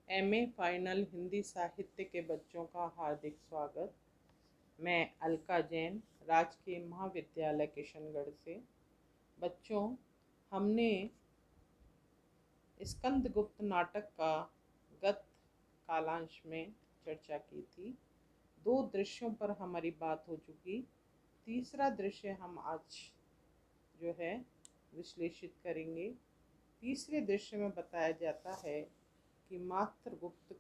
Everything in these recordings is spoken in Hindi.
एमए फाइनल हिंदी साहित्य के बच्चों का हार्दिक स्वागत। मैं अलका जैन, राजकीय महाविद्यालय किशनगढ़ से। बच्चों, हमने स्कंदगुप्त नाटक का गत कालांश में चर्चा की थी। 2 दृश्यों पर हमारी बात हो चुकी। तीसरा दृश्य हम आज जो है विश्लेषित करेंगे। तीसरे दृश्य में बताया जाता है कि मात्रगुप्त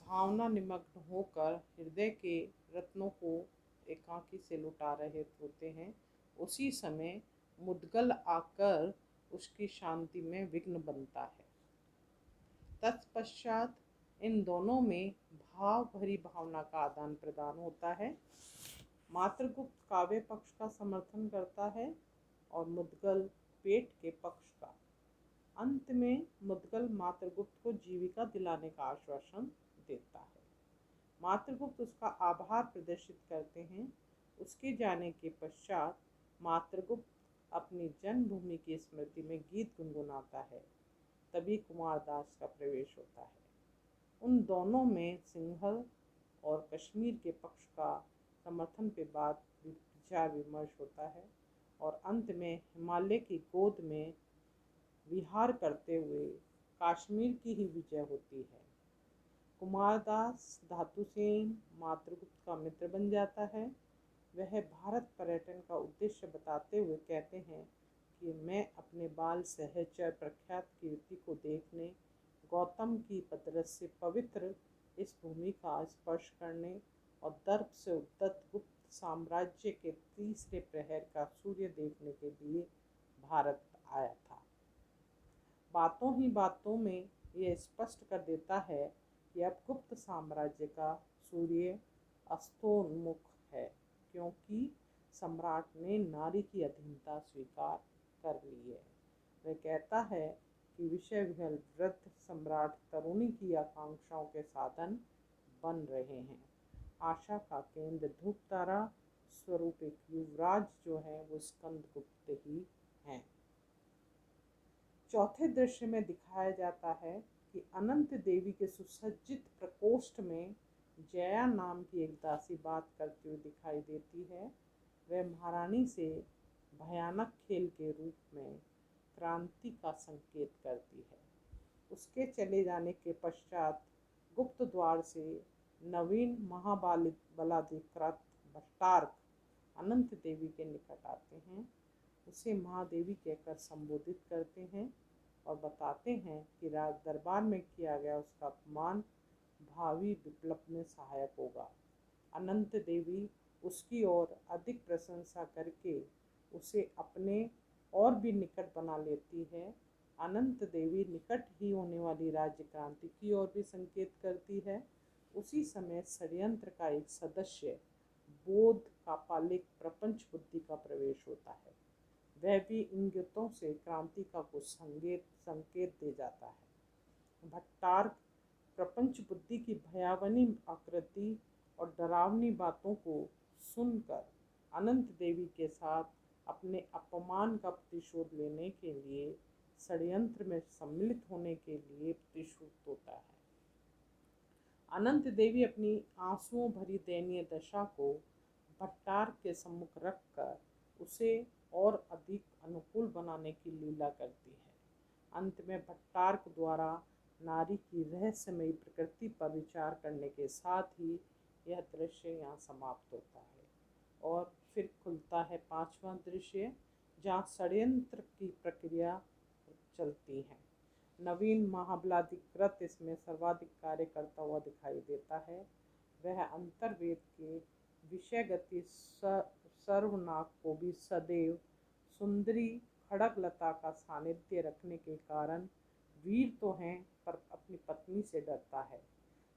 भावना निमग्न होकर हृदय के रत्नों को एकांकी से लुटा रहे होते हैं। उसी समय मुद्गल आकर उसकी शांति में विघ्न बनता है। तत्पश्चात इन दोनों में भाव भरी भावना का आदान प्रदान होता है। मात्रगुप्त काव्य पक्ष का समर्थन करता है और मुद्गल पेट के पक्ष का। अंत में मुद्गल मात्रगुप्त को जीविका दिलाने का आश्वासन देता है। मात्रगुप्त उसका आभार प्रदर्शित करते हैं। उसके जाने के पश्चात मात्रगुप्त अपनी जन्मभूमि की स्मृति में गीत गुनगुनाता है। तभी कुमारदास का प्रवेश होता है। उन दोनों में सिंहल और कश्मीर के पक्ष का समर्थन के बाद विचार विमर्श होता है और अंत में हिमालय की गोद में विहार करते हुए कश्मीर की ही विजय होती है। कुमारदास धातुसेन मात्रगुप्त का मित्र बन जाता है। वह भारत पर्यटन का उद्देश्य बताते हुए कहते हैं कि मैं अपने बाल सहचर प्रख्यात कीर्ति को देखने, गौतम की पदरस से पवित्र इस भूमि का स्पर्श करने और दर्प से उद्दत गुप्त साम्राज्य के तीसरे प्रहर का सूर्य देखने के लिए भारत आया था। बातों ही बातों में यह स्पष्ट कर देता है कि अब गुप्त साम्राज्य का सूर्य अस्तोन्मुख है, क्योंकि सम्राट ने नारी की अधीनता स्वीकार कर ली है। वह कहता है कि विषय विहल वृद्ध सम्राट तरुणी की आकांक्षाओं के साधन बन रहे हैं। आशा का केंद्र धूप तारा स्वरूप एक युवराज जो है वो स्कंदगुप्त ही हैं। चौथे दृश्य में दिखाया जाता है कि अनंत देवी के सुसज्जित प्रकोष्ठ में जया नाम की एक दासी बात करती हुई दिखाई देती है। वह महारानी से भयानक खेल के रूप में क्रांति का संकेत करती है। उसके चले जाने के पश्चात गुप्त द्वार से नवीन महाबलाधिकृत भट्टार्क अनंत देवी के निकट आते हैं। उसे महादेवी कहकर संबोधित करते हैं और बताते हैं कि राज दरबार में किया गया उसका अपमान भावी विप्लव में सहायक होगा। अनंत देवी उसकी ओर अधिक प्रशंसा करके उसे अपने और भी निकट बना लेती है। अनंत देवी निकट ही होने वाली राज्य क्रांति की ओर भी संकेत करती है। उसी समय षड्यंत्र का एक सदस्य बोध का पालिक प्रपंच बुद्धि का प्रवेश होता है। वह भी इंगितों से क्रांति का कुछ संकेत दे जाता है। भट्टार्क प्रपंच बुद्धि की भयावनी आकृति और डरावनी बातों को सुनकर अनंत देवी के साथ अपने अपमान का प्रतिशोध लेने के लिए षड्यंत्र में सम्मिलित होने के लिए प्रतिशुद्ध होता है। अनंत देवी अपनी आंसुओं भरी दयनीय दशा को भट्टार्क के सम्मुख रखकर उसे और अधिक अनुकूल बनाने की लीला करती है। अंत में भट्टार्क द्वारा नारी की रहस्यमयी प्रकृति पर विचार करने के साथ ही यह दृश्य यहाँ समाप्त होता है और फिर खुलता है 5वां दृश्य, जहाँ षड्यंत्र की प्रक्रिया चलती है। नवीन महाबलाधिकृत इसमें सर्वाधिक कार्य करता हुआ दिखाई देता है। वह अंतर्वेद के विषयगति सर्वनाग को भी सदैव सुंदरी खड़गलता का सानिध्य रखने के कारण वीर तो हैं पर अपनी पत्नी से डरता है।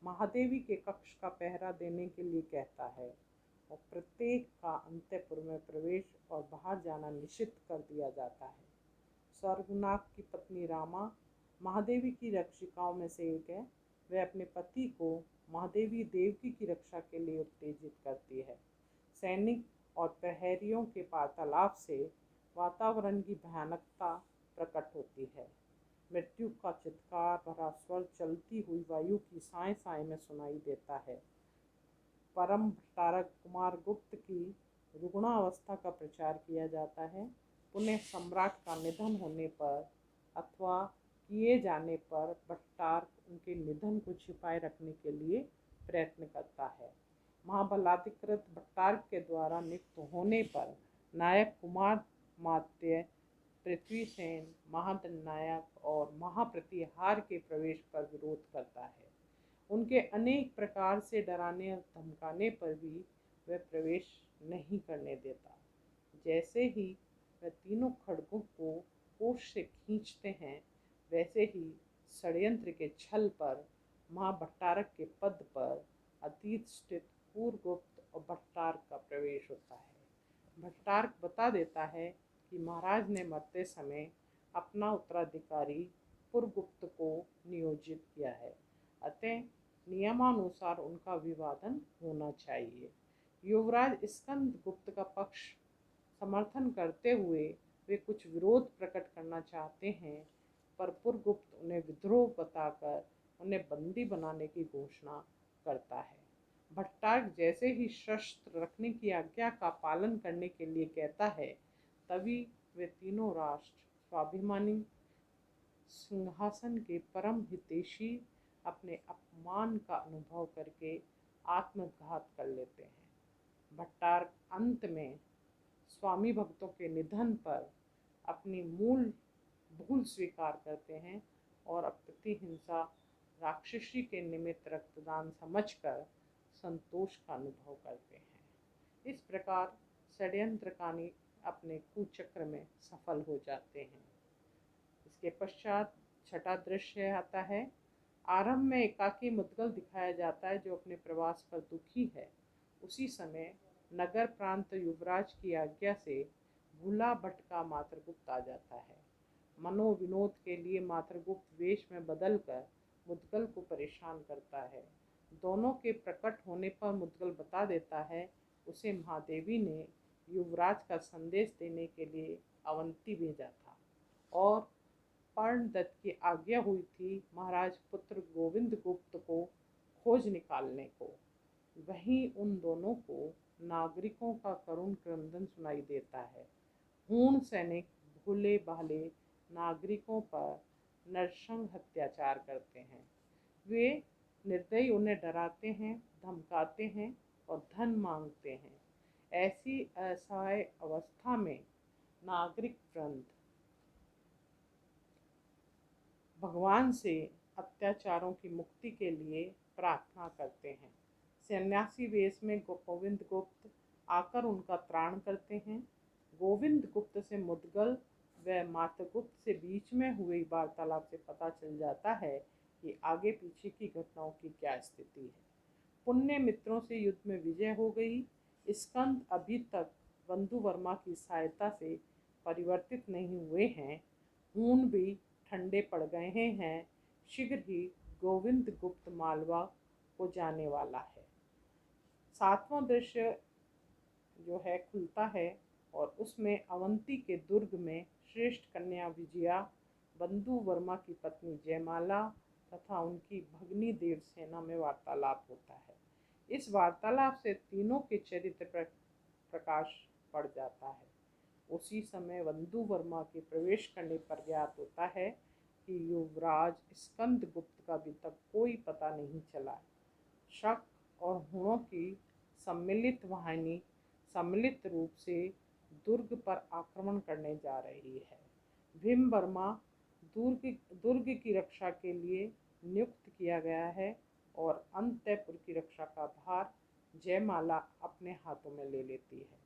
महादेवी के कक्ष का पहरा देने के लिए कहता है और प्रत्येक का अंतःपुर में प्रवेश और बाहर जाना निषिद्ध कर दिया जाता है। स्वर्गनाग की पत्नी रामा महादेवी की रक्षिकाओं में से एक है। वह अपने पति को महादेवी देवकी की रक्षा के लिए उत्तेजित करती है। सैनिक और प्रहरियों के वार्तालाप से वातावरण की भयानकता प्रकट होती है। मृत्यु का चित्कार भरा स्वर चलती हुई वायु की साय साय में सुनाई देता है। परम भट्टारक कुमार गुप्त की रुग्णावस्था का प्रचार किया जाता है। पुनः सम्राट का निधन होने पर अथवा किए जाने पर भट्टारक उनके निधन को छिपाए रखने के लिए प्रयत्न करता है। महाबलाधिकृत भट्टारक के द्वारा नियुक्त होने पर नायक कुमार मात्य, पृथ्वीसेन, महादंडनायक और महाप्रतिहार के प्रवेश पर विरोध करता है। उनके अनेक प्रकार से डराने और धमकाने पर भी वह प्रवेश नहीं करने देता। जैसे ही वह तीनों खड्गों को कोष से खींचते हैं, वैसे ही षड्यंत्र के छल पर महाभट्टारक के पद पर अतीत स्थित पुरगुप्त और भट्टारक का प्रवेश होता है। भट्टारक बता देता है कि महाराज ने मरते समय अपना उत्तराधिकारी पुरगुप्त को नियोजित किया है, अतः नियमानुसार उनका अभिवादन होना चाहिए। युवराज स्कंद गुप्त का पक्ष समर्थन करते हुए वे कुछ विरोध प्रकट करना चाहते हैं, पर पुरगुप्त उन्हें विद्रोह बताकर उन्हें बंदी बनाने की घोषणा करता है। भट्टारक जैसे ही शस्त्र रखने की आज्ञा का पालन करने के लिए कहता है, तभी वे तीनों राष्ट्र स्वाभिमानी सिंहासन के परम हितैषी अपने अपमान का अनुभव करके आत्मघात कर लेते हैं। भट्टारक अंत में स्वामी भक्तों के निधन पर अपनी मूल भूल स्वीकार करते हैं और अप्रतिहिंसा राक्षसी के निमित्त रक्तदान समझकर संतोष का अनुभव करते हैं। इस प्रकार षड्यंत्रकारी अपने कुचक्र में सफल हो जाते हैं। इसके पश्चात छठा दृश्य आता है। आरंभ में एकाकी मुद्गल दिखाया जाता है जो अपने प्रवास पर दुखी है। उसी समय नगर प्रांत युवराज की आज्ञा से भूला भटका मातृगुप्त आ जाता है। मनोविनोद के लिए मातृगुप्त वेश में बदलकर मुद्गल को परेशान करता है। दोनों के प्रकट होने पर मुद्गल बता देता है उसे महादेवी ने युवराज का संदेश देने के लिए अवंती भेजा था और पर्णदत्त की आज्ञा हुई थी महाराज पुत्र गोविंद गुप्त को खोज निकालने को। वहीं उन दोनों को नागरिकों का करुण क्रंदन सुनाई देता है। हूण सैनिक भोले भाले नागरिकों पर नरसंग अत्याचार करते हैं। वे निर्दयी उन्हें डराते हैं, धमकाते हैं और धन मांगते हैं। ऐसी असहाय अवस्था में नागरिक वृंद भगवान से अत्याचारों की मुक्ति के लिए प्रार्थना करते हैं। सन्यासी वेश में गोविंद गुप्त आकर उनका त्राण करते हैं। गोविंद गुप्त से मुद्गल व मातृगुप्त से बीच में हुई वार्तालाप से पता चल जाता है कि आगे पीछे की घटनाओं की क्या स्थिति है। पुण्य मित्रों से युद्ध में विजय हो गई। स्कंद अभी तक बंधु वर्मा की सहायता से परिवर्तित नहीं हुए हैं। हूण भी ठंडे पड़ गए हैं। शीघ्र ही गोविंद गुप्त मालवा को जाने वाला है। सातवां दृश्य जो है खुलता है और उसमें अवंती के दुर्ग में श्रेष्ठ कन्या विजया, बंधु वर्मा की पत्नी जयमाला तथा उनकी भगनी देवसेना में वार्तालाप होता है। इस वार्तालाप से तीनों के चरित्र पर प्रकाश पड़ जाता है। उसी समय बंधु वर्मा के प्रवेश करने पर ज्ञात होता है कि युवराज स्कंद गुप्त का अभी तक कोई पता नहीं चला। शक और हुणों की सम्मिलित वाहिनी सम्मिलित रूप से दुर्ग पर आक्रमण करने जा रही है। भीम वर्मा दुर्ग की रक्षा के लिए नियुक्त किया गया है और अंतपुर की रक्षा का भार जयमाला अपने हाथों में ले लेती है।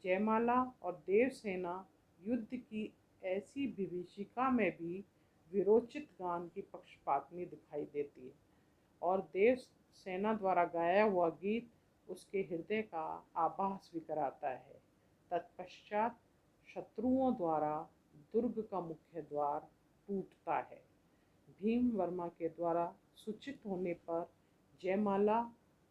जयमाला और देवसेना युद्ध की ऐसी विभीषिका में भी विरोचित गान की पक्षपातनी दिखाई देती है और देवसेना द्वारा गाया हुआ गीत उसके हृदय का आभास भी कराता है। तत्पश्चात शत्रुओं द्वारा दुर्ग का मुख्य द्वार टूटता है। भीम वर्मा के द्वारा सूचित होने पर जयमाला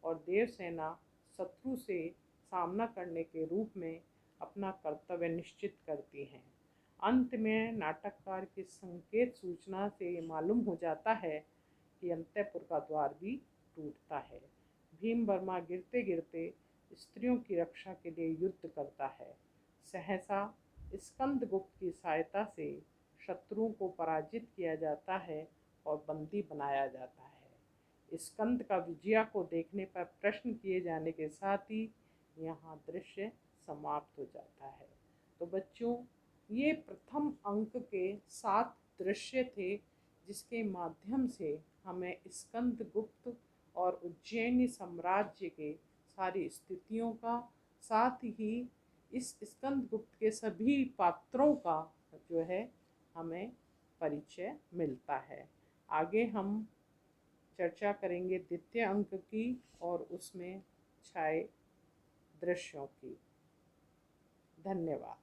और देवसेना शत्रु से सामना करने के रूप में अपना कर्तव्य निश्चित करती हैं। अंत में नाटककार की संकेत सूचना से मालूम हो जाता है कि अंतःपुर का द्वार भी टूटता है। भीम वर्मा गिरते गिरते स्त्रियों की रक्षा के लिए युद्ध करता है। सहसा स्कंदगुप्त की सहायता से शत्रुओं को पराजित किया जाता है और बंदी बनाया जाता है। स्कंद का विजया को देखने पर प्रश्न किए जाने के साथ ही यहाँ दृश्य समाप्त हो जाता है। तो बच्चों, ये प्रथम अंक के 7 दृश्य थे जिसके माध्यम से हमें स्कंदगुप्त और उज्जैनी साम्राज्य के सारी स्थितियों का, साथ ही इस स्कंदगुप्त के सभी पात्रों का जो है हमें परिचय मिलता है। आगे हम चर्चा करेंगे द्वितीय अंक की और उसमें छाए दृश्यों की। धन्यवाद।